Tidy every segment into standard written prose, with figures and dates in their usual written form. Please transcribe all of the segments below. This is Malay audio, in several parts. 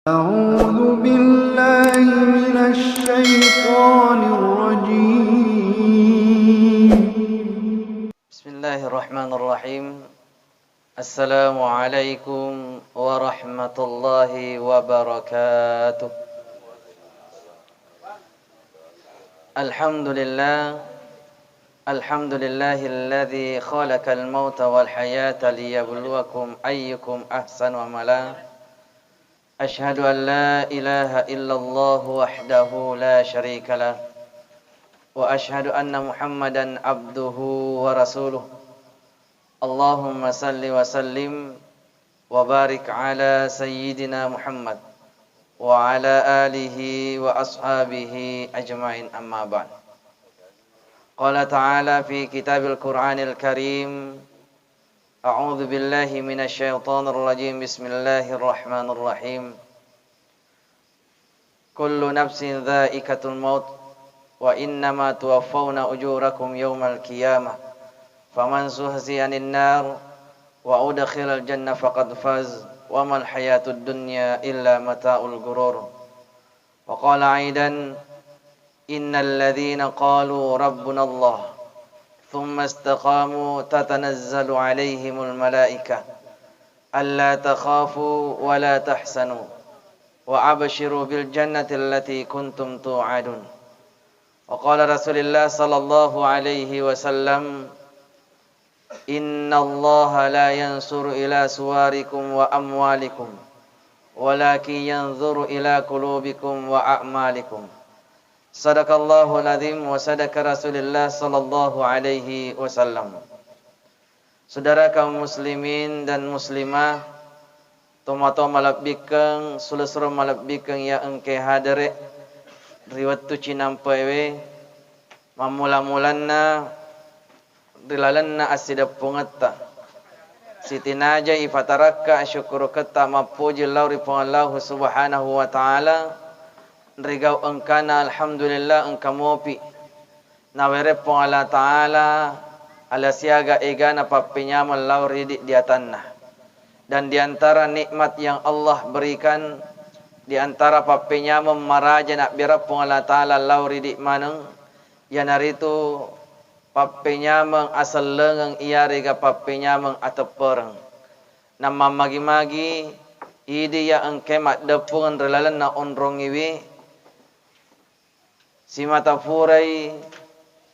أعوذ بالله من الشيطان الرجيم. بسم الله الرحمن الرحيم. السلام عليكم ورحمة الله وبركاته. الحمد لله الذي خلق الموت والحياة ليبلوكم أيكم أحسن عملا. أشهد أن لا إله إلا الله وحده لا شريك له، وأشهد أن محمدا عبده ورسوله. اللهم صل وسلم وبارك على سيدنا محمد وعلى آله وأصحابه أجمعين، أما بعد. قال تعالى في كتاب القرآن الكريم: أعوذ بالله من الشيطان الرجيم. بسم الله الرحمن الرحيم. كل نفس ذائقة الموت وإنما توفون أجوركم يوم القيامة فمن زحزح عن النار وأدخل الجنة فقد فاز وما الحياة الدنيا إلا متاع الغرور. وقال أيضا: إن الذين قالوا ربنا الله ثم استقاموا تتنزل عليهم الملائكة ألا تخافوا ولا تحزنوا وأبشروا بالجنة التي كنتم توعدون. وقال رسول الله صلى الله عليه وسلم: إن الله لا ينظر إلى صوركم وأموالكم ولكن ينظر إلى قلوبكم وأعمالكم. Sadaqallahu al-azim wa sadaqa Rasulullah sallallahu alaihi wasallam. Saudara kaum muslimin dan muslimah, tomato malabikeng sulusur malabikeng ya engke hadare riwattu cinampewe mamula-mulanna dilalanna asida pungetta sitinaja ifataraka syukuru kata mapuji lauri pangallahu subhanahu wa ta'ala. Rigau engkana alhamdulillah engkamopi nawere pong Allah Ta'ala ala siaga egana papinyamal lauri di atanna. Dan diantara nikmat yang Allah berikan, diantara papinyamam maraja nak birap pong Allah Ta'ala lauri di maneng yanaritu papinyamang asal lengang iya riga papinyamang atapereng nama magi-magi idi ya engkemat depungan relalan na onrongiwi si mata furai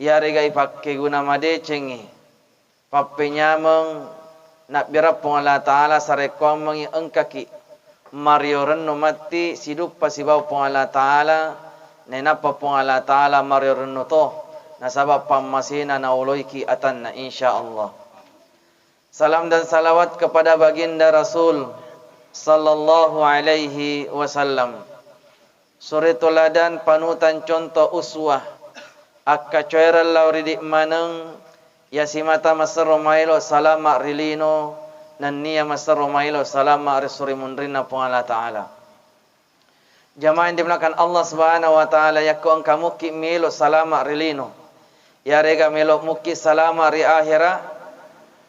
ya regai pakai guna made cengi papenyamang nak birap pong Allah Ta'ala sarekom mangi engkaki mario renno mati sidup pasibau pong Allah Ta'ala nenapa pong Allah Ta'ala mario renno to nasabab pamasina na uloiki atanna insyaallah. Salam dan salawat kepada baginda Rasul sallallahu alaihi wasallam, suri toladan panutan contoh uswah akka coeral lauri di maneng ya simata masar romailo salama rilino nan niya masar romailo salama risuri munrina pong Allah Ta'ala. Jamaah yang dimulakan Allah Subhanahu wa Ta'ala yakko engka muki melo salama rilino ya rega melo muki salama ri akhira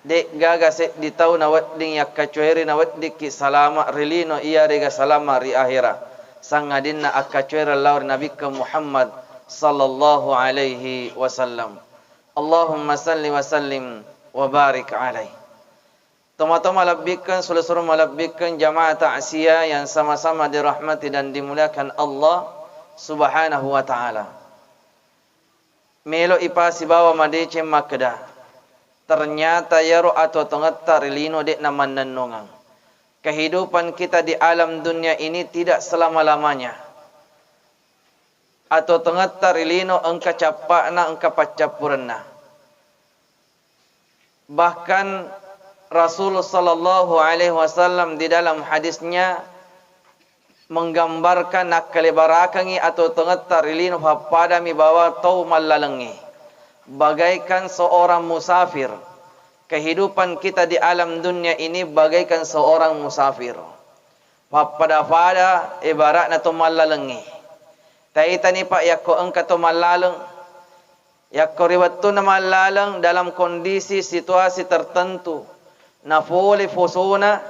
dek gaga se di tau na wadding yakka coeri na waddiki salama rilino iya rega salama ri akhira sangadinna akka cuera laur Nabi Muhammad sallallahu alaihi wasallam. Allahumma salli wa sallim wa barik alaih. Toma-toma labbikan sulusur malabbikan jamaah ta'siyah yang sama-sama dirahmati dan dimuliakan Allah subhanahu wa ta'ala. Melo ipasi bawa madece makda. Ternyata yaro atau tengata rilino dek naman nanongang. Kehidupan kita di alam dunia ini tidak selama-lamanya. Atau tengah tarilino engka capakna engka pacapurna. Bahkan Rasulullah sallallahu alaihi wasallam di dalam hadisnya menggambarkan nak kelebarakangi atau tengah tarilino padami bawa tau malalengi. Bagaikan seorang musafir. Kehidupan kita di alam dunia ini bagaikan seorang musafir. Pada ibarat na tumalalengi. Taitani pak yakko engka tumalaleng. Yakko riwattu na malalang dalam kondisi situasi tertentu. Na fuli fusuna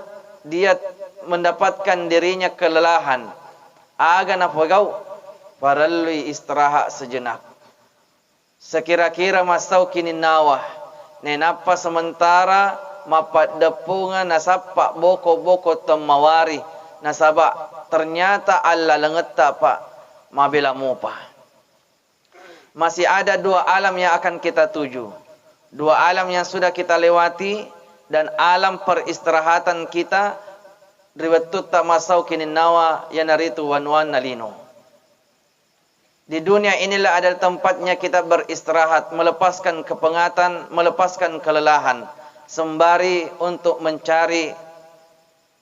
dia mendapatkan dirinya kelelahan. Aga na pagau paralui istirahat sejenak. Sekira-kira masau kini nawah. Nenapa sementara mapat depungan nasapak boko-boko temawari. Nasabak ternyata Allah lengeta pak mabila mupa. Masih ada dua alam yang akan kita tuju. Dua alam yang sudah kita lewati. Dan alam peristirahatan kita riwayat tak masau kini nawa yang naritu wanwan nalino. Di dunia inilah ada tempatnya kita beristirahat, melepaskan kepengatan, melepaskan kelelahan, sembari untuk mencari,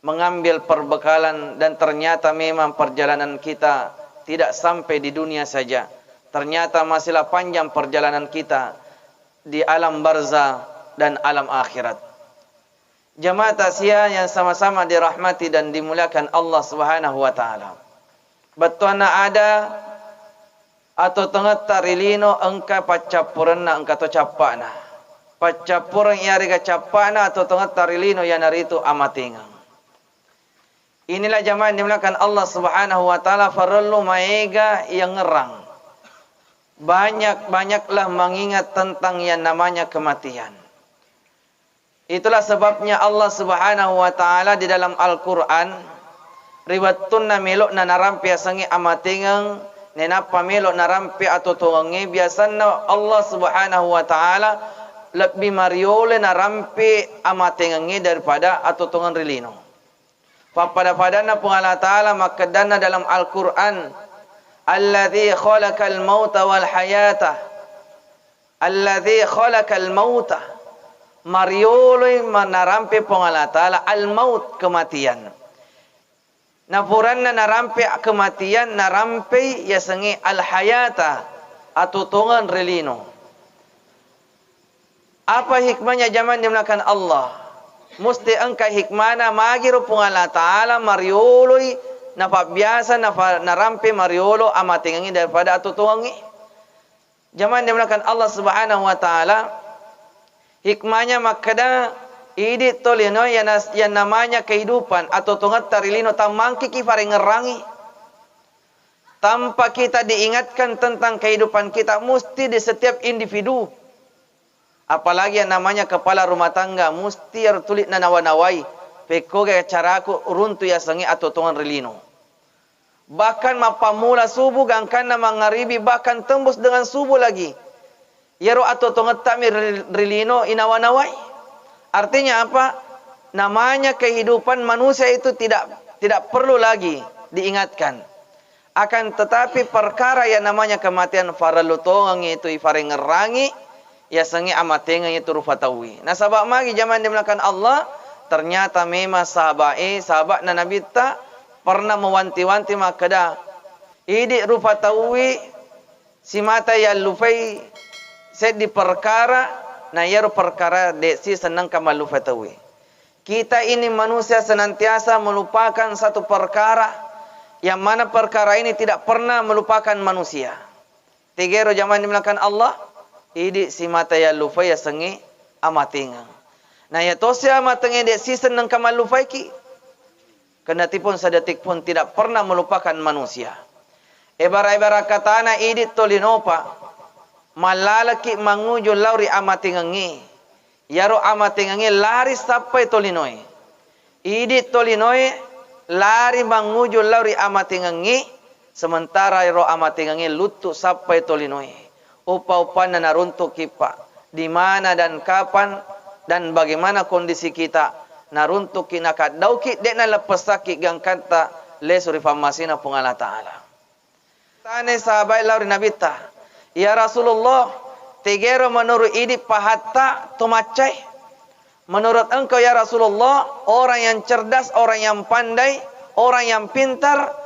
mengambil perbekalan. Dan ternyata memang perjalanan kita tidak sampai di dunia saja. Ternyata masihlah panjang perjalanan kita di alam barzah dan alam akhirat. Jamaah tasya yang sama-sama dirahmati dan dimuliakan Allah Subhanahu wa taala. Betuana ada atau tengah tarilino engka pacapurna engka to capana. Pacapurang iari ka capana atau tengah tarilino yang naritu amatingang. Inilah jamaah yang dimuliakan Allah Subhanahu wa taala, farallu maega yang ngerang. Banyak-banyaklah mengingat tentang yang namanya kematian. Itulah sebabnya Allah Subhanahu wa taala di dalam Al-Qur'an riwattunna melok na narampi asangi amatingang nenapa melok narampi atau tuangi biasanya Allah Subhanahu wa taala lebih mariole narampi amatingangi daripada atau tuangan rilino. Papada-padana pun Allah taala makadana dalam Al-Qur'an alladzi khalaqal mauta wal hayata alladzi khalaqal mauta marioloi narampe pengala ta'ala al-maut kematian. Napuranna narampe kematian narampe yasangi al-hayata atau tongan relino. Apa hikmahnya zaman dimulakan Allah? Musti engka hikmana magiru pengala ta'ala marioloi napa biasa narampe mariolo amatingangi daripada atau tongangi. Zaman dimulakan Allah Subhanahu wa ta'ala hikmahnya makada idit tolino yang namanya kehidupan atau tungat tarilino tamangki kifare ngerangi. Tanpa kita diingatkan tentang kehidupan kita mesti di setiap individu. Apalagi yang namanya kepala rumah tangga mesti harus tulis nanawanawai. Peko gaya caraku runtu ya sangi atau tungan rilino. Bahkan mapamula subuh gangkana mangaribi bahkan tembus dengan subuh lagi. Yaro atau tongat tami rilino inawanawai. Artinya apa? Namanya kehidupan manusia itu tidak perlu lagi diingatkan. Akan tetapi perkara yang namanya kematian faralutongang itu ifare ngerangi ya sangi amatengang itu rufatawi. Nah sahabat magi zaman dimulakan Allah ternyata memang sahabat na Nabi ta pernah mewanti-wanti makada idi rufatawi si mata ya lufai set di perkara na yaro perkara de si senang kamalu fatawi. Kita ini manusia senantiasa melupakan satu perkara yang mana perkara ini tidak pernah melupakan manusia. Tigero zaman dimulakan Allah idi si mata ya lufai ya sengi amatingang. Nah ya tosia amatinge de si senang kamalu faiki. Kendatipun sedetik pun tidak pernah melupakan manusia. Ibarat katana idi tolinopa malalaki mangujo lauri amatingangi. Yaro amatingangi lari sampai tolinoi. Idi tolinoi lari mangujo lauri amatingangi. Sementara yaro amatingangi lutu sampai tolinoi. Upa-upana naruntuk kipa. Di mana dan kapan dan bagaimana kondisi kita. Naruntuk kinakat dauki dekna lepesaki gangkanta lesuri famasina pungala ta'ala. Tane sahabat lauri nabita. Ya Rasulullah, tegero menurut ini pahatta tumacai. Menurut engkau ya Rasulullah, orang yang cerdas, orang yang pandai, orang yang pintar,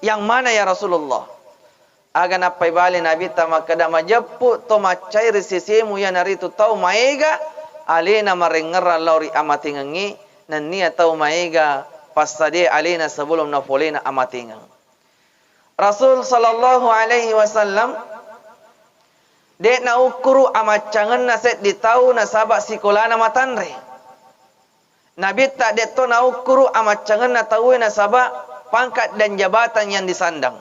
yang mana ya Rasulullah? Agan apa bali Nabi tamakada majappu tumacai risisimu ya naritu tau maega, alina marengera lauri amatingangi, nan niya tau maega pasade alina sebelum nafolena amatingang. Rasul sallallahu alaihi wasallam dek na ukuru amacangan na set ditau na sabak sikolana matanre. Nabi tak detto na ukuru amat cangan na tahu na sabak pangkat dan jabatan yang disandang.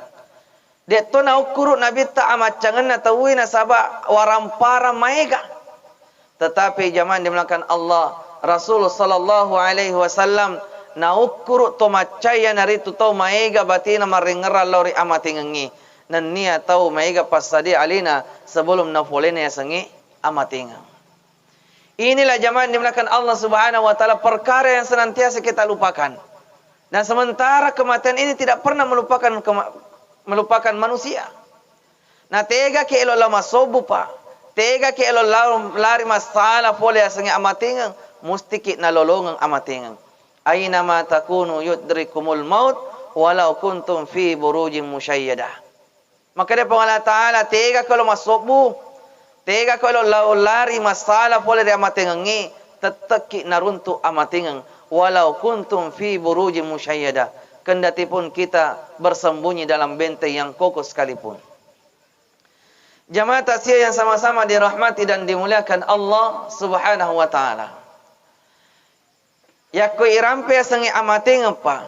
Detto na ukuru Nabi tak amat cangan na tahu na sabak warampara maega. Tetapi zaman dimulakan Allah Rasul sallallahu alaihi wasallam na ukuru to macaya naritu tau maega batina maringera lori amatingangi. Nan nia tau maega pasadi alina sebelum nafolene ya sangi amatingang. Inilah zaman dimulakan Allah Subhanahu wa taala perkara yang senantiasa kita lupakan. Dan sementara kematian ini tidak pernah melupakan manusia. Na tega ke elo lama sobu pa. Tega ke elo lari masalah pole asangi amatingang musti ki nalolongang amatingang. Aina ma takunu yudrikumul maut walau kuntum fi burujin musyayyadah. Maka dia Allah Taala tega kalau masobu tega kalau lari masalah boleh dia amatingangi teteki naruntu amatingang walau kuntum fi burujin musyayyada kendati pun kita bersembunyi dalam benteng yang kokoh sekalipun. Jamaah tasya yang sama-sama dirahmati dan dimuliakan Allah Subhanahu wa taala. Ya ko irampe sangi amatingang pa.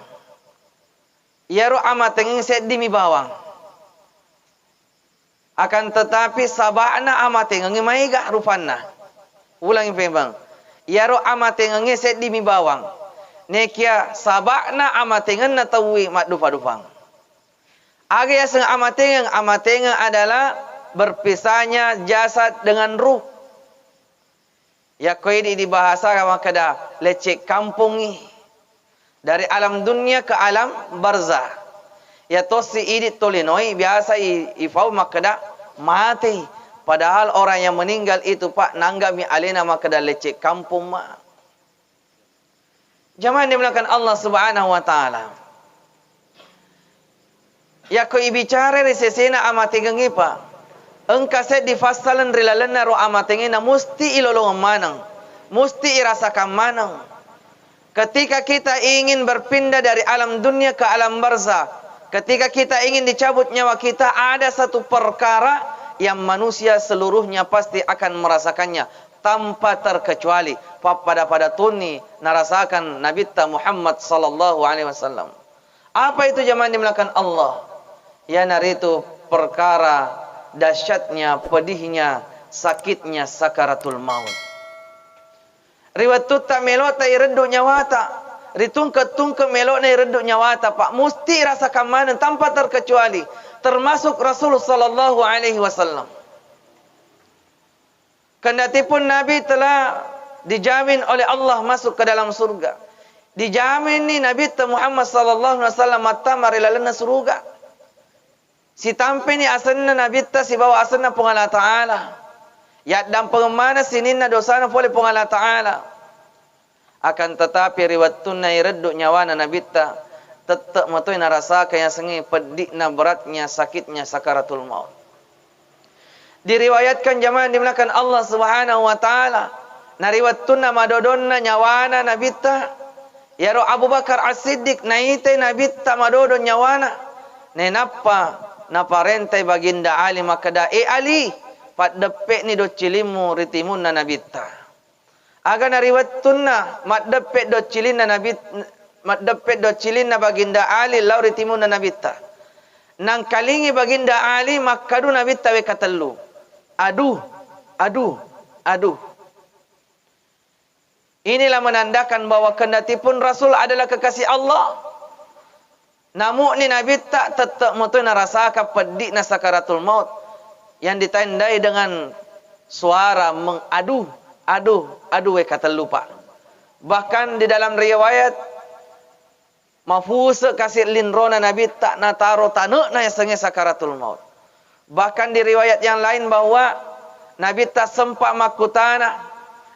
Ya ro amatingang seddi mi bawang. Akan tetapi sabana amatingang maiga rupanna. Ulangi pembang. Yaro amatingang seddi mi bawang. Nekia sabana amatingang na tawi mat dupa-dupang. Aga yang amatingang adalah berpisahnya jasad dengan ruh. Ya koi di bahasa makada lecek kampungi. Dari alam dunia ke alam barzah. Ya tosi idit tolinoi biasa ifau makada mati. Padahal orang yang meninggal itu pak nanggami alena makada lecek kampung ma. Jamaah dimulakan Allah Subhanahu wa taala. Ya ko ibicara resesena amatingangi pa. Engkase difasalan rilalana ro amatingina musti ilolong manang. Musti irasakan manang. Ketika kita ingin berpindah dari alam dunia ke alam barzah, ketika kita ingin dicabut nyawa kita, ada satu perkara yang manusia seluruhnya pasti akan merasakannya tanpa terkecuali. Pada tuni narasakan Nabi Muhammad sallallahu alaihi wasallam. Apa itu jamaah dimulakan Allah? Ya naritu perkara dahsyatnya, pedihnya, sakitnya sakaratul maut. Riwayat ta melota iredu nyawata. Ritungke melok na reduk nyawata pak musti rasakan mana tanpa terkecuali termasuk Rasul sallallahu alaihi wasallam. Kendati pun Nabi telah dijamin oleh Allah masuk ke dalam surga. Dijamin ni Nabi Muhammad sallallahu alaihi wasallam mata marilalana surga. Si tampe ni asanna Nabi si bawa asanna pengala taala. Ya dan pengemana sininna dosana pole pengala taala. Akan tetapi riwayat tunai reduk nyawana Nabi tetap matoi narasa kaya sengi pedikna beratnya sakitnya sakaratul maut. Diriwayatkan jamaah dimulakan Allah Subhanahu wa taala na riwayat tunna madodonna nyawana Nabi ya ro Abu Bakar As-Siddiq naite Nabi madodon nyawana nenapa naparentai baginda Ali makada Ali pat depek ni do cilimu ritimun na Nabi Aga nariwat tunna mat depet do cilin na baginda Ali lauri timun na nabita. Nang kalingi baginda Ali makadu nabita we katellu. Aduh. Inilah menandakan bahwa kendati pun Rasul adalah kekasih Allah. Namun ni nabita tetap mutu narasakan pedih na sakaratul maut yang ditandai dengan suara mengadu. Aduh kata lupa. Bahkan di dalam riwayat mafuse kasih linrona Nabi tak nataro tanuk na yang sakaratul maut. Bahkan di riwayat yang lain bahwa Nabi tak sempat makutana.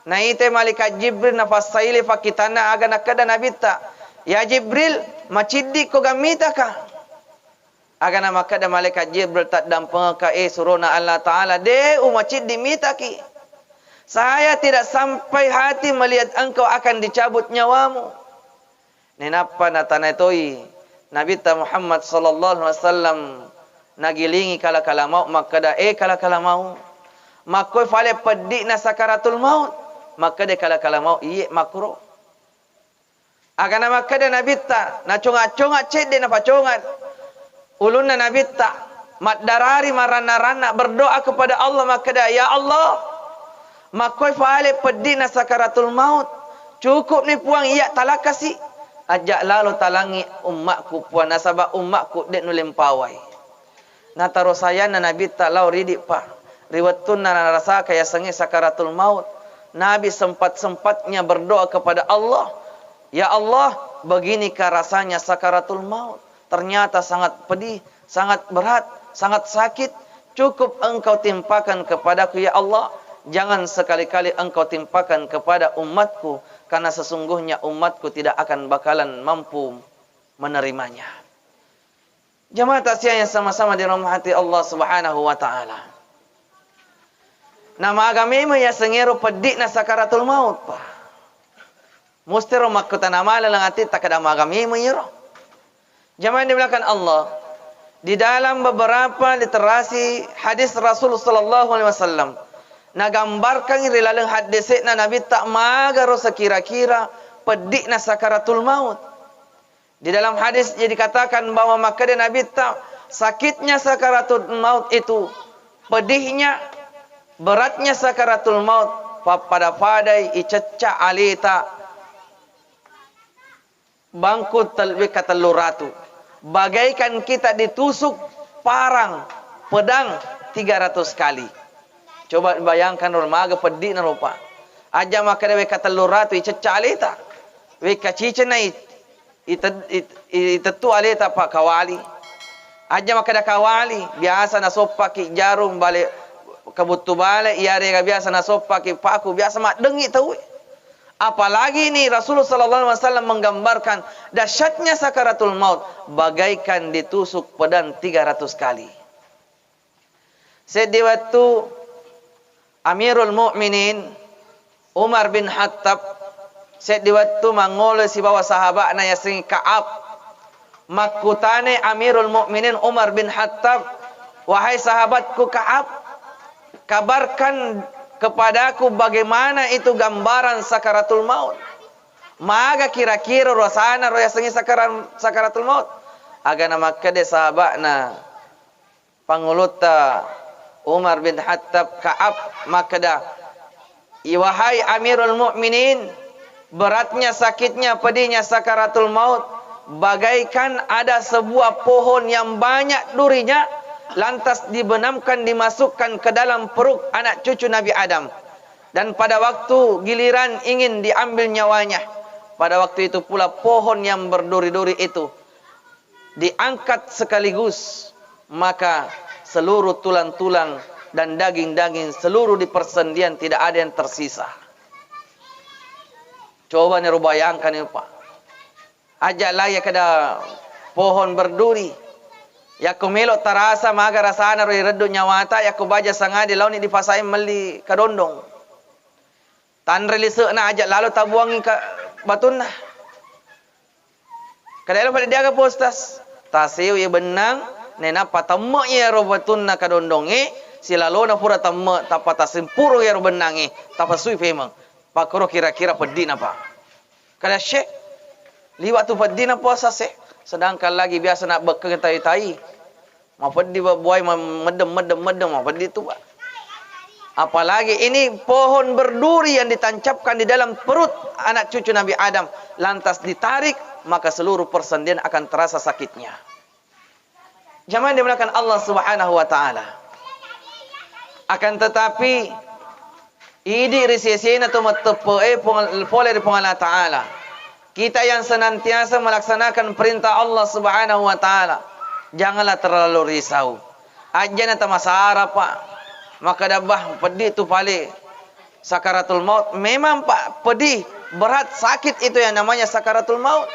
Naite malaikat Jibril nafasaili fakitana aga nakada Nabi tak. Ya Jibril macidi ko gamita ka. Aga na makada malaikat Jibril tak dampeng ka surona Allah Taala de macidi mitaki. Saya tidak sampai hati melihat engkau akan dicabut nyawamu. Nenapa natanetoi Nabi Muhammad sallallahu alaihi wasallam nagilingi kala mau makada kala mau. Makoi fale pedih na sakaratul maut. Makade kala mau iye makro. Akan nama kada Nabi ta na conga-conga cede na pacongan. Ulun na Nabi ta mat darari marana-rana berdoa kepada Allah makada ya Allah. Makoi faale pedih na sakaratul maut. Cukup ni puang iya talakasi. Ajak lalu talangi umatku puan nasabah umatku dek nulim pawai. Na taro saya na Nabi ta lau ridik pa. Riwatun na rasa kaya sengi sakaratul maut. Nabi sempat-sempatnya berdoa kepada Allah. Ya Allah, beginikah rasanya sakaratul maut? Ternyata sangat pedih, sangat berat, sangat sakit. Cukup engkau timpakan kepadaku ya Allah. Jangan sekali-kali engkau timpakan kepada umatku. Karena sesungguhnya umatku tidak akan bakalan mampu menerimanya. Jemaah taksiah yang sama-sama dirahmati Allah Subhanahu wa taala. Nama agama ya sengero pedih na sakaratul maut pa. Musti ro makutan amala lang ati takada agama yero. Jemaah dimulakan Allah. Di dalam beberapa literasi hadis Rasul sallallahu alaihi wasallam nagambarkan rilaleng hadis na Nabi tak magaro sekira-kira pedih na sakaratul maut. Di dalam hadis jadi dikatakan bahwa maka dia Nabi tak sakitnya sakaratul maut itu, pedihnya, beratnya sakaratul maut pada padai icecca alita bangku telwi kataluratu. Bagaikan kita ditusuk parang pedang 300 kali. Coba bayangkan maga pedih na rupa. Aja maka dewe kataluratu icecca alita. We kacicena itetu alita pa kawali. Aja maka da kawali biasa na sopaki jarum balik kabutu balik iare biasa na sopaki paku biasa mak dengi tahu. Apalagi ini Rasulullah sallallahu alaihi wasallam menggambarkan dahsyatnya sakaratul maut bagaikan ditusuk pedang 300 kali. Sedi waktu Amirul Mukminin Umar bin Khattab sedi waktu mangolo si bawa sahabat na yasing Ka'ab makutane Amirul Mukminin Umar bin Khattab, wahai sahabatku Ka'ab, kabarkan kepadaku bagaimana itu gambaran sakaratul maut. Maga kira-kira rosana roya sengi sakaratul maut. Aga nama kade sahabatna panguluta Umar bin Khattab Ka'ab makada wahai Amirul Mukminin, beratnya sakitnya pedihnya sakaratul maut bagaikan ada sebuah pohon yang banyak durinya lantas dibenamkan dimasukkan ke dalam perut anak cucu Nabi Adam. Dan pada waktu giliran ingin diambil nyawanya, pada waktu itu pula pohon yang berduri-duri itu diangkat sekaligus, maka seluruh tulang-tulang dan daging-daging seluruh di persendian tidak ada yang tersisa. Coba ni bayangkan ini Pak. Ajak layak ada pohon berduri. Ya kumelo tarasa maga rasana roi redu nyawata ya kubaja sangadi launi di pasai meli kadondong. Tan relise na ajak lalu tabuangi ka batun na. Kadalo pada dia ka postas. Taseu ye benang nena patamo ye ro batun na kadondonge silalo na pura tamme tapata sempuro ye ro benange tapasui femang. Pakoro kira-kira pedih apa? Kada syek liwat tu pedih na puasa se. Sedangkan lagi biasa nak bekeng tai-tai. Mapedi buai medem mapedi tu Pak. Apalagi ini pohon berduri yang ditancapkan di dalam perut anak cucu Nabi Adam lantas ditarik maka seluruh persendian akan terasa sakitnya. Jamaah dimuliakan Allah Subhanahu wa taala. Akan tetapi idi risisiena tu matepe pole di Allah taala. Kita yang senantiasa melaksanakan perintah Allah Subhanahu wa taala, janganlah terlalu risau. Aja ta masara Pak. Maka dabah pedih tu pale sakaratul maut. Memang Pak pedih, berat, sakit itu yang namanya sakaratul maut.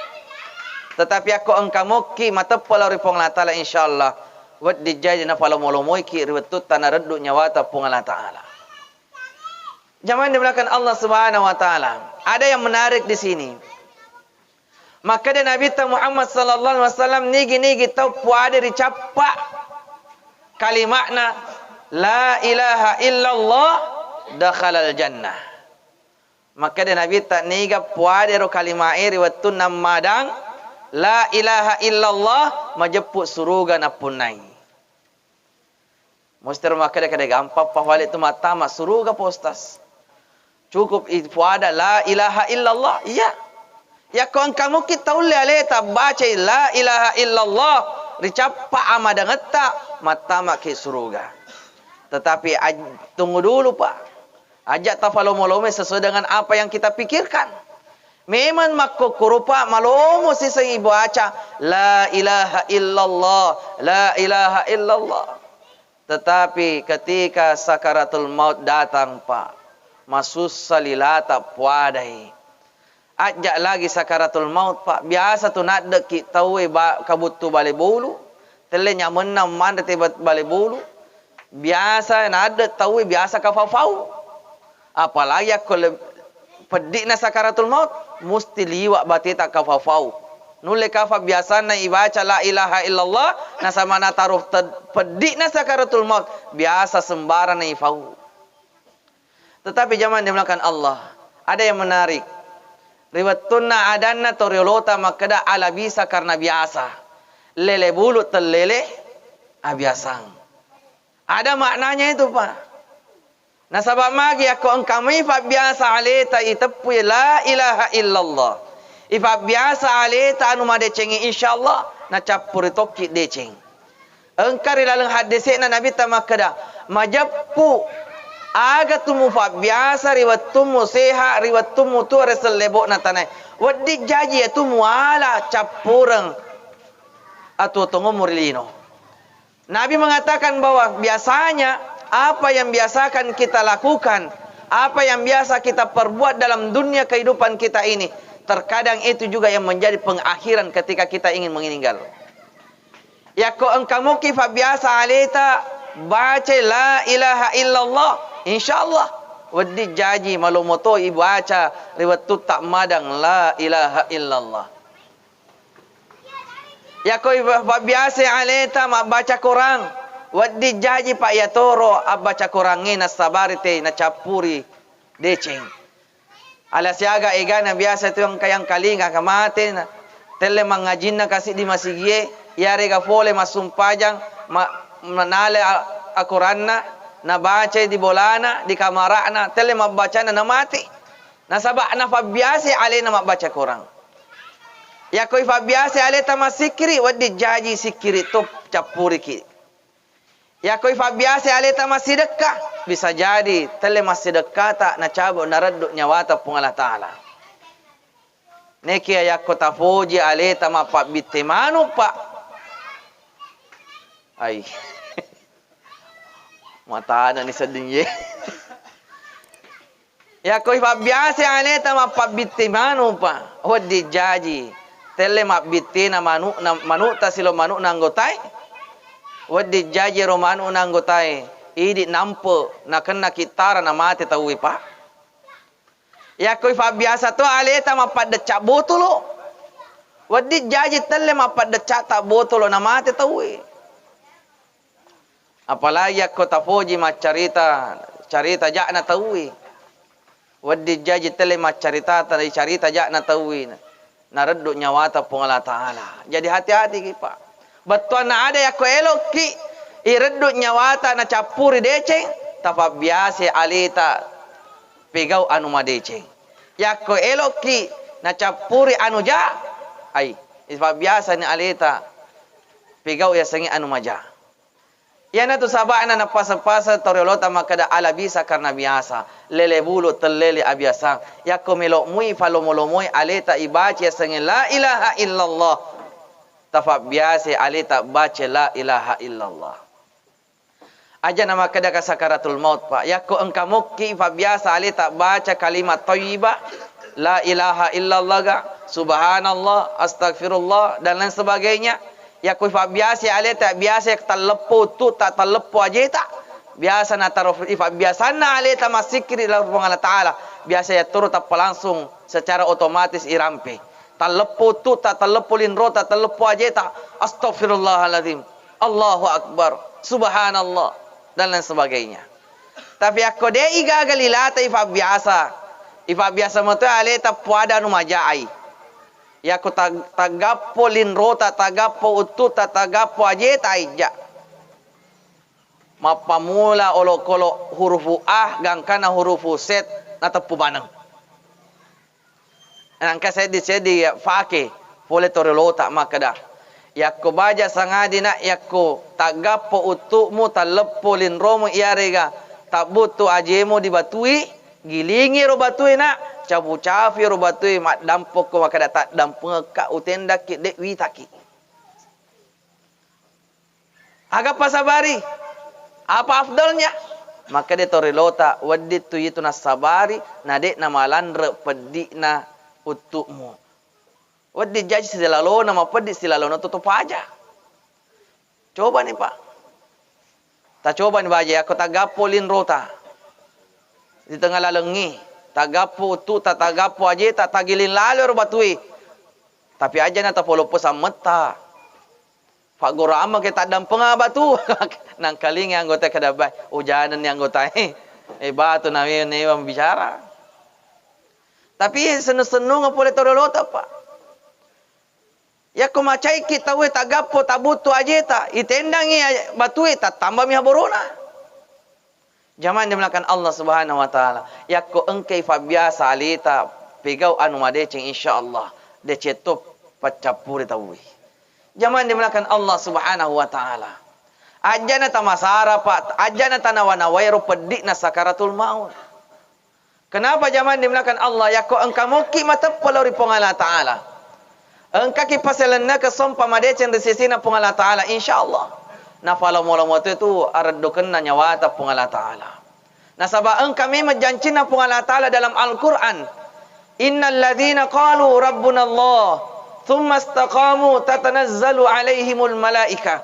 Tetapi aku engkamuki mata pala ripong la taala insyaallah. Wad dijaj na pala molomoi ki riwetut tanah reddu nyawata pung Allah taala. Jamaah dimulakan Allah Subhanahu wa taala. Ada yang menarik di sini. Maka dia Nabi Muhammad sallallahu alaihi wasallam nigi tau puade dicapa kalimatna la ilaha illallah dakhalal jannah. Maka dia Nabi tak niga puade ro kalimah iri watun nam madang la ilaha illallah majeput suruga na punai. Muster maka dia kada gampang pahwali tu mata mak suruga postas. Cukup puada la ilaha illallah. Iya. Ya kau kamu kita ulai aleta baca la ilaha illallah ricapa amada ngeta mata mak ke suruga. Tetapi tunggu dulu Pak. Ajak tafalomolome sesuai dengan apa yang kita pikirkan. Memang makko kurupa malomo sisa ibu aca la ilaha illallah, la ilaha illallah. Tetapi ketika sakaratul maut datang Pak, masus salilata puadai. Ajak lagi sakaratul maut Pak. Biasa tu nak deki tahu kabutu bale bulu, telenya menam mande tibat bale bulu. Biasa nak dek tahu biasa kafafau. Apalagi kalau pedikna sakaratul maut mesti liwat batita kafafau. Nule kafa biasa na ibaca la ilaha illallah na sama na taruh pedikna sakaratul maut biasa sembarang na ifau. Tetapi zaman dimulakan Allah ada yang menarik. Riwattunna adanna toriolota makada ala bisa karena biasa. Lele bulu telele abiasang. Ada maknanya itu Pak. Nah sebab magi aku engkami fa biasa aleta itepu la ilaha illallah. Ifa biasa aleta anu madecengi insyaallah na capur toki deceng. Engkari lalang hadisena Nabi tamakada majappu aga tumu fa biasa riwattumu seha riwattumu tu resel lebok na tanai. Wadi jaji tu muala capureng atau tongo murilino. Nabi mengatakan bahwa biasanya apa yang biasakan kita lakukan, apa yang biasa kita perbuat dalam dunia kehidupan kita ini, terkadang itu juga yang menjadi pengakhiran ketika kita ingin meninggal. Ya ko engkamu kifa biasa aleta baca la ilaha illallah, insyaallah wadi jaji malumoto ibu baca riwat tu tak madang la ilaha illallah. Ya ko biasa aleta mak baca Quran. Wadi jaji Pak Yatoro abaca Qurange na sabarite na capuri deceng. Alasiaga egana biasa tu yang kayang kalinga kamate na tele mangajin na kasi di masigie yare ga fole masumpajang manale Quran na baca di bolana di kamarana tele mabaca na mati. Na sabak na fabiase ale na mabaca Quran. Ya koi fabiase ale tamasikri wadi jaji sikiri tu capuri ki. Ya koi fa biasa aleta masih dekat bisa jadi tele masih dekat tak na cabo na raddu nyawata pung Allah Taala. Neki ya ko tafoji aleta ma pa bitemanu Pak. Ai. Mata ana ni sedinye. Ya koi fa biasa aleta ma pa bitemanu Pak. Wadi jaji tele ma bitena manu ta silo manu nanggotai. Wadi jaji romanu nanggotai idi nampo na kena kitara na mati tahu Pak. Ya koi fa biasa tu aleta mapada cak botolo. Wadi jaji telle mapada cak tak botolo na mati tahu. Apalagi aku tafoji macarita carita jak na tahu. Wadi jaji telle macarita tadi carita jak na tahu. Na reddu nyawata pung Allah Taala. Jadi hati-hati ki Pak. Betul na ada ya ko elok ki ireddu nyawata na capuri deceng tapa biasa alita pegau anu madeceng. Ya ko elok ki na capuri anu ja ai isba biasa ni alita pegau ya sengi anu maja. Ya na tu sabana na pasa-pasa toriolota makada ala bisa karena biasa lele bulu telele abiasa. Ya ko melok mui falomolomoi alita ibaca ya sengi la ilaha illallah. Tafak biasa alita baca la ilaha illallah. Aja nama kedaka sakaratul maut Pak. Ya ko engkamu ki fa biasa alita baca kalimat thayyibah la ilaha illallah ga subhanallah astagfirullah dan lain sebagainya. Ya ko fa biasa alita biasa telepo tu tak telepo aja tak. Biasa na taruh fa biasa na alita masikri la Allah Taala. Biasa ya turut apa langsung secara otomatis irampe. Telepo tu tak telepo linro tak telepo aja tak astagfirullahaladzim Allahu akbar subhanallah dan lain sebagainya. Tapi aku dia iga galilata ifa biasa Ifa biasa moto ale ta puada nu majai. Ya ko tagappo linrota tagappo ututa tagappo ajeta ija. Mapamula olokolo hurufu ah gangkana hurufu set na tapu banang. Angka sedi fake pole torelota makada. Yakko baja sangadina yakko tagappo utumu taleppo linromu iarega tabutu ajemo dibatui gilingi ro batui na cabu cafi ro batui mak dampok ko makada tak dampung ka utenda ki dek witaki. Aga pasabari apa afdalnya? Maka dia torelota wadit tu itu nasabari nadek na malandre pedikna utukmu. Wadit jaji silalo nama pedik silalo na tutup aja. Coba nih Pak. Tak coba nih baja aku tagapolin rota. Di tengah lalengi tagapo tu tagapo aja tak tagilin lalu batui. Tapi aja na tapolopo sameta. Pak Gora ama kita dampeng batu. Nang kaling anggota kadabai ujanan yang anggota batu nawi ne bicara. Tapi senu-senu ngapole torolota Pak. Ya ko macai kita we tagapo tabutu ajeta itendangi batui tak tambah miha borona. Zaman dimulakan Allah Subhanahu wa taala. Ya ko engkai fa biasa alita pegau anu madecing insyaallah de cetop pacapuri tawi. Zaman dimulakan Allah Subhanahu wa taala. Ajana tamasara Pak, ajana tanawana wairu pedikna sakaratul maut. Kenapa zaman dimulakan Allah ya ko engka muki mata pelori pengala taala. Engka ki paselenna ke sompa madecen resisina pengala taala insyaallah. Na fala mola itu aradokenna nyawata pengala taala. Na saba engka memang janjina pengala taala dalam Al-Qur'an. Innal ladzina qalu rabbuna Allah ثم استقاموا تتنزل عليهم الملائكة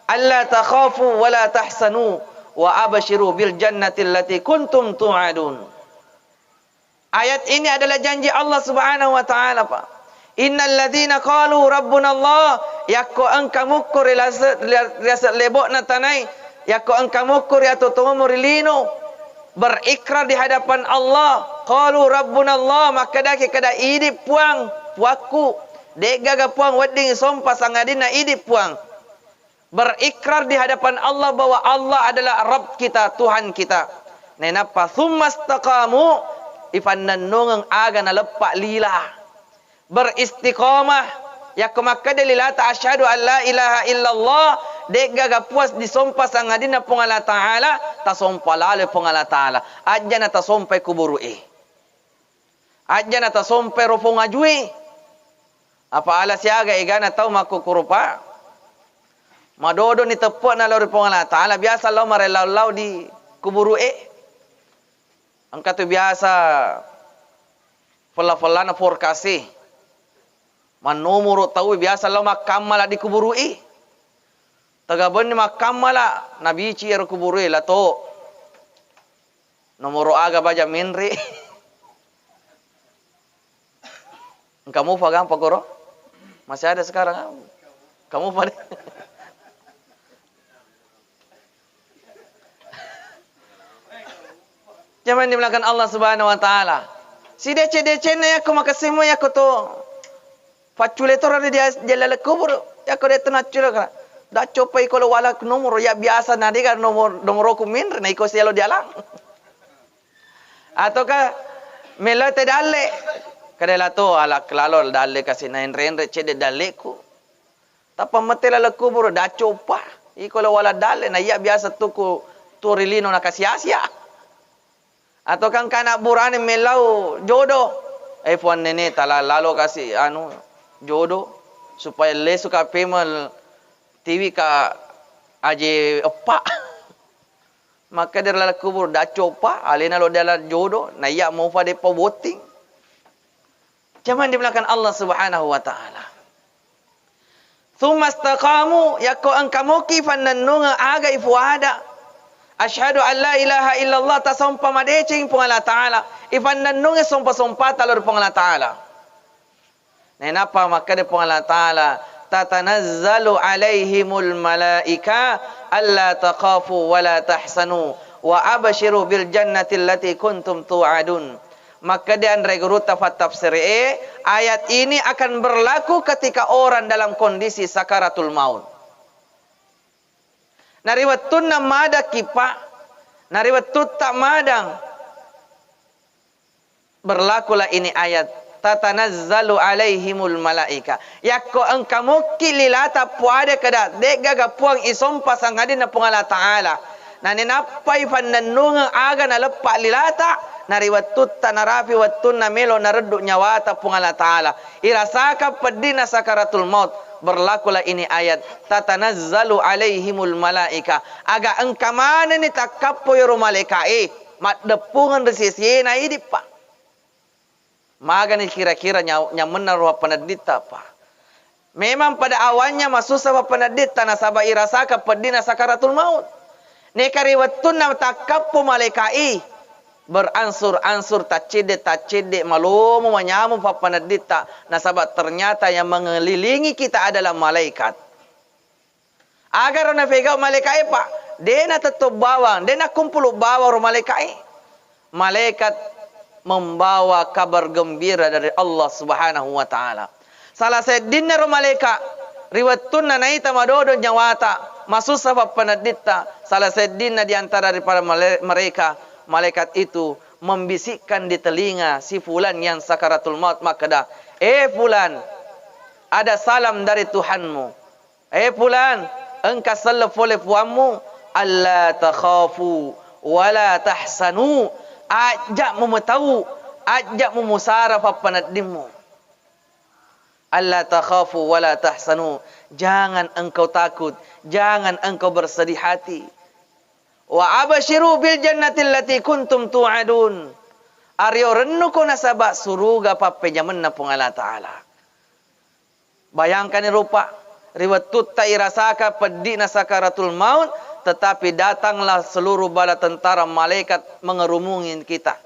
ألا تخافوا ولا تحزنوا وأبشروا بالجنة التي كنتم توعدون. Ayat ini adalah janji Allah Subhanahu wa taala Pak. Innal ladzina qalu rabbuna Allah yakko engka mukkur riasa lebok na tanai yakko engka mukkur ya totomo rilino berikrar di hadapan Allah qalu rabbuna Allah maka dak kada idip puang puaku degaga puang wedding sompa sangadina idip puang berikrar di hadapan Allah bahwa Allah adalah Rabb kita, Tuhan kita. Nenapa summastaqamu ifannannung aga na lepak lila beristiqamah yakumaka dalila ta asyhadu an la ilaha illallah degaga puas di sompa sangadina pungala taala ta sompa lale pungala taala ajana ta sompai kuburu ajana ta sompai rofong ajui. Apa ala siaga igana tau makukurupa madodo ni tepuk na lori pengala taala biasa lau marelau di kuburu angka tu biasa fala-falana forecast manomoro tau biasa lau makamala di kuburu tagabon ni makamala nabici ero kuburu lato nomoro aga baja minri kamu fagang pakoro masih ada sekarang kamu pada zaman dimulakan Allah Subhanahu wa taala si dece na aku makasimu ya ko to pacule to rade dia jalala kubur ya ko de tunacura kara da copai ko wala nomor ya biasa na diga nomor ku min na iko sialo dialang ataukah melote dalle kadela to ala klalo dalle kasi na renre cede daleku tapa matela la kubur da copa iko wala dalle na ya biasa tuku turilino na kasiasia atau kan kana burane melau jodoh iPhone nene tala lalo kasi anu jodoh supaya le suka pemal TV ka aje epa maka der la kubur da copa alena lo dala jodoh na ya mau fa de voting zaman di belakang Allah Subhanahu wa taala thumastaqamu yakko angkamu kifannunga aga ifuada asyhadu an la ilaha illallah tasompa madecing pungala taala ifannunga sompa talor pungala taala nenapa maka de pungala taala tatanazzalu alaihimul malaika alla taqafu wa la tahsanu wa abshiru bil jannati allati kuntum tu'adun Maka dia Andre Guru tafsir ayat ini akan berlaku ketika orang dalam kondisi sakaratul maut. Nariwattunna mada kipa, nariwattut tak madang. Berlakulah ini ayat. Tatanazzalu alaihimul malaika. Yakko engkamu kililata puade kada dek gaga puang isom pasang hadin na pungala ta'ala. Nani napai fandanunga aga na lepak lilata. Nariwattut tanarafi wattun na melo nareduk nyawata pungala ta'ala. Irasaka pedina sakaratul maut. Berlakulah ini ayat. Tatanazzalu alaihimul malaika. Aga engkamana ni takapo yoro malaika mat depungan resisi na idip pak. Maka ni kira-kira nyaman ruah penedita apa? Memang pada awalnya masuk sabab penedita nasabah irasaka pedina sakaratul maut. Nekariwatun nam takapu malaikai beransur-ansur tacede malumu menyamu pa penedita nasabah ternyata yang mengelilingi kita adalah malaikat. Agar na pegau malaikai pak, dena tetap bawang, dena kumpul bawang malaikai. Malaikat membawa kabar gembira dari Allah Subhanahu wa taala. Salah sedinna malaikat riwattunna naita madodo nyawata masuk sabab penedita. Salah sedinna di antara daripada mereka malaikat itu membisikkan di telinga si fulan yang sakaratul maut maka fulan, ada salam dari Tuhanmu. Fulan, engkau salaf oleh puamu, alla takhafu wala tahsanu. Ajak memetahu, ajak memusara papanadimmu. Allah takhafu wala tahsanu. Jangan engkau takut, jangan engkau bersedih hati. Wa abashiru bil jannati allati kuntum tu'adun. Aryo rennuko nasabak suruga papejaman na pung Allah Ta'ala. Bayangkan ni rupa, riwatut ta irasaka pedih na sakaratul maut. Tetapi datanglah seluruh bala tentara malaikat mengerumungin kita.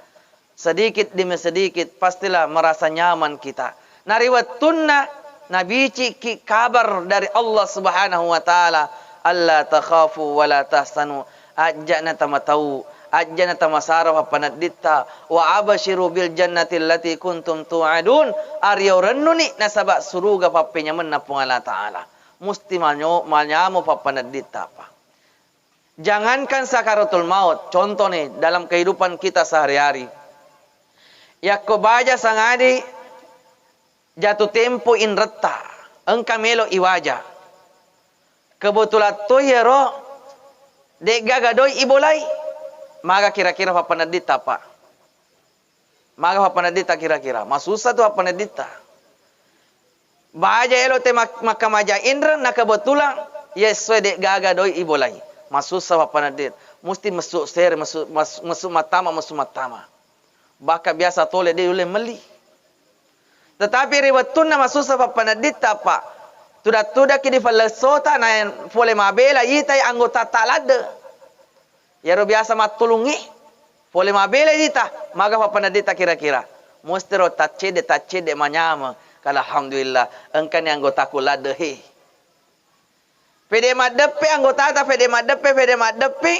Sedikit demi sedikit pastilah merasa nyaman kita. Nariwattunna nabici kabar dari Allah Subhanahu wa taala, alla takhafu wala tahsanu. Ajana tamatau, ajana tamasara wa panadita wa abashiru bil jannati allati kuntum tu'adun. Aryo renuni nasabak suruga papenyaman na pung Allah taala. Musti manyamu papanadita pa. Jangankan sakaratul maut, contoh nih dalam kehidupan kita sehari-hari. Yakko baja sangadi jatuh tempo in retta, engka melo iwaja. Kebetulan to yero dek gagadoi ibolai, maka kira-kira papanadita pak. Maka papanadita kira-kira, masusa tu papanadita. Baja elo te makamaja indra na kebetulan yes dek gagadoi ibolai. Masuk sama panadit, mesti masuk ser, masuk matama. Baka biasa tole dia boleh meli. Tetapi riwattunna masuk sama panadit apa? Tuda kini falsota na boleh mabela itai anggota talada. Yaro biasa matulungi, boleh mabela ita, maka panadita kira-kira. Mesti ro tacede manyama. Kalau alhamdulillah, engkau ni anggota kulada he. Pede madepe anggota pede madepe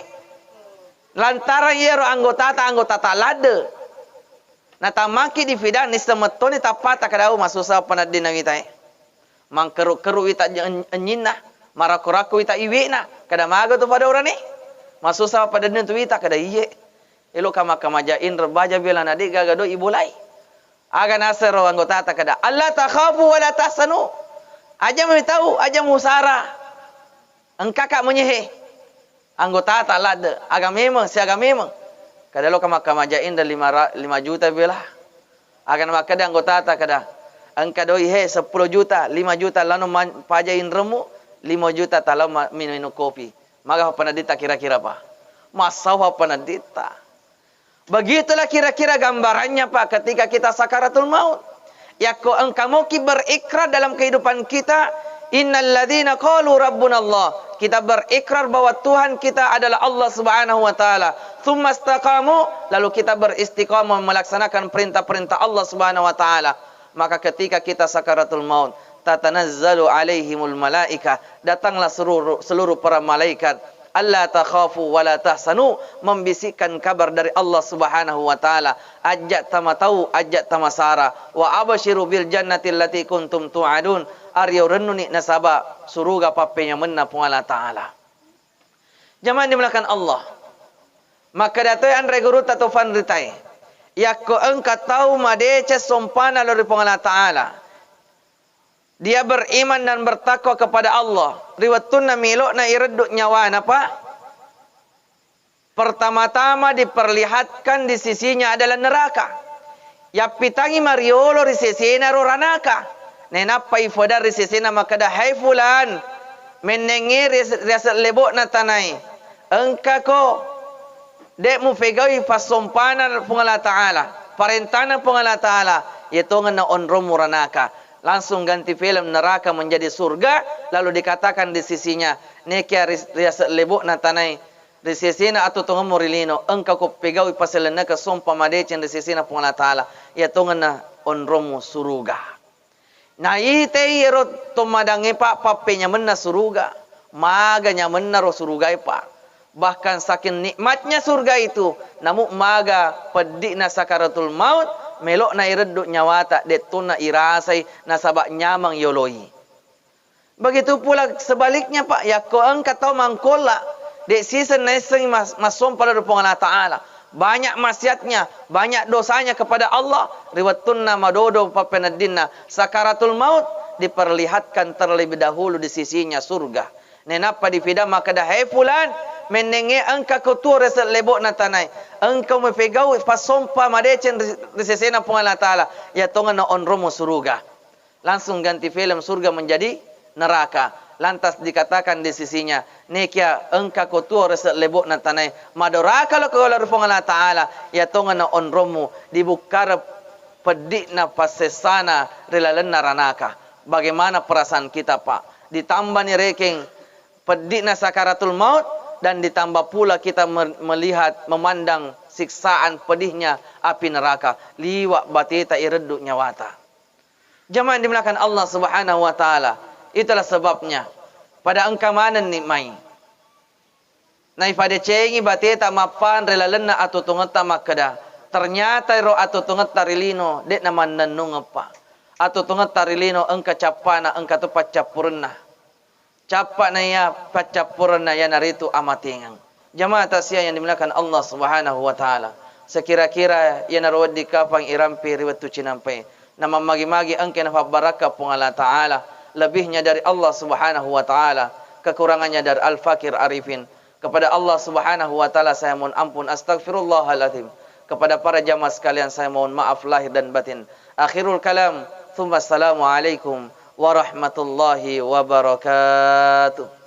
lantaran yero anggota talade na tamaki di fidan ni semetoni tapata kadau masusa panadin na kita mangkeru-keru ita nyinna maraku-raku ita iwina kada maga tu pada orang ni masusa pada din tu ita kada iye elo kama jain rebaja bela na de gagado ibulai aga nasero anggota kada Allah takhafu wala tahsanu aja tahu aja musara. Engkak menyehe anggota tak lada agak memang si agak memang kadalo kamajain dah 5 juta bela akan maka ada anggota tak kada engkak doi he 10 juta 5 juta lanu pajain remu 5 juta talau minum kopi maka panadita kira-kira apa masawa panadita begitulah kira-kira gambarannya pak ketika kita sakaratul maut yakko engkau berikrar dalam kehidupan kita innal ladzina qalu rabbuna Allah. Kita berikrar bahwa Tuhan kita adalah Allah Subhanahu wa taala. Tsumma istaqamu, lalu kita beristiqamah melaksanakan perintah-perintah Allah Subhanahu wa taala. Maka ketika kita sakaratul maut, tatanazzalu alaihimul malaika, datanglah seluruh para malaikat alla takhafu wa la tahsanu, membisikkan kabar dari Allah Subhanahu wa taala, ajak tamatau ajak tamasara, wa abashiru bil jannati allati kuntum tu'adun, aryo renuni nasaba suruga papenya menna pun Allah taala. Jamaah dimulakan Allah, maka datoi an regurut atau fan ritai yakko engka tahu madece sompana lori pun Allah taala. Dia beriman dan bertakwa kepada Allah. Riwatun milok na ireduk nyawa apa? Pertama-tama diperlihatkan di sisinya adalah neraka. Ya pitangi mariolo di sisinya roranaka. Nenapa ifoda di sisinya maka dah hai fulan menengir riasa lebok na tanai. Engka ko dek mu pegawi pasompana pengala taala. Parentana pengala taala. Yaitu ngena onrom muranaka. Langsung ganti film neraka menjadi surga, lalu dikatakan di sisinya nekia riasa lebok na tanai di sisina atau tunga morilino engkau ko pegawi paselena ka sompa madecen di sisina pun Allah taala ya tunga na onromu suruga. Na ite yero tomadange pak papenya menna suruga, maganya menna ro suruga pak. Bahkan saking nikmatnya surga itu, namun maga pedih na sakaratul maut, melok na ireduk nyawata detuna irasai nasabak nyamang yoloi. Begitu pula sebaliknya pak, ya ko engka tau mangkola dek sisa neseng masom pada rupang Allah taala. Banyak maksiatnya, banyak dosanya kepada Allah. Riwatuna madodo papenadinna sakaratul maut diperlihatkan terlebih dahulu di sisinya surga. Nenapa difida maka dah hai fulan menenge engka kutu resa lebok na tanai. Engkau mepegau pasompa madecen resesena pun Allah taala ya tonga na onromo surga. Langsung ganti film surga menjadi neraka. Lantas dikatakan di sisinya nekia engka kutu resa lebok na tanai madoraka lo kala rupang Allah taala ya tonga na onromo dibukar pedik na pasesana relalena ranaka. Bagaimana perasaan kita pak? Ditambah ni reking pedik na sakaratul maut, dan ditambah pula kita melihat, memandang siksaan pedihnya api neraka. Liwak batita ireduk nyawata. Jamaah dimulakan Allah Subhanahu wa taala. Itulah sebabnya pada engkamanan ni mai. Nai pada cengi batita mapan relalena atau tungeta makada. Ternyata ro atau tungeta rilino dek nama nenung apa. Atau tungeta rilino engka capana engka tu pacapurna. Capak na ya pacapuran na ya naritu amatingang. Jamaah tasya yang dimuliakan Allah Subhanahu wa taala. Sekira-kira ya narawad di kapang irampi riwat tu cinampai. Nama magi-magi engke na baraka pung Allah taala. Lebihnya dari Allah Subhanahu wa taala, kekurangannya dari Al-Fakir Arifin. Kepada Allah Subhanahu wa taala saya mohon ampun, astagfirullahaladzim. Kepada para jamaah sekalian saya mohon maaf lahir dan batin. Akhirul kalam, thumma assalamu alaikum warahmatullahi wabarakatuh.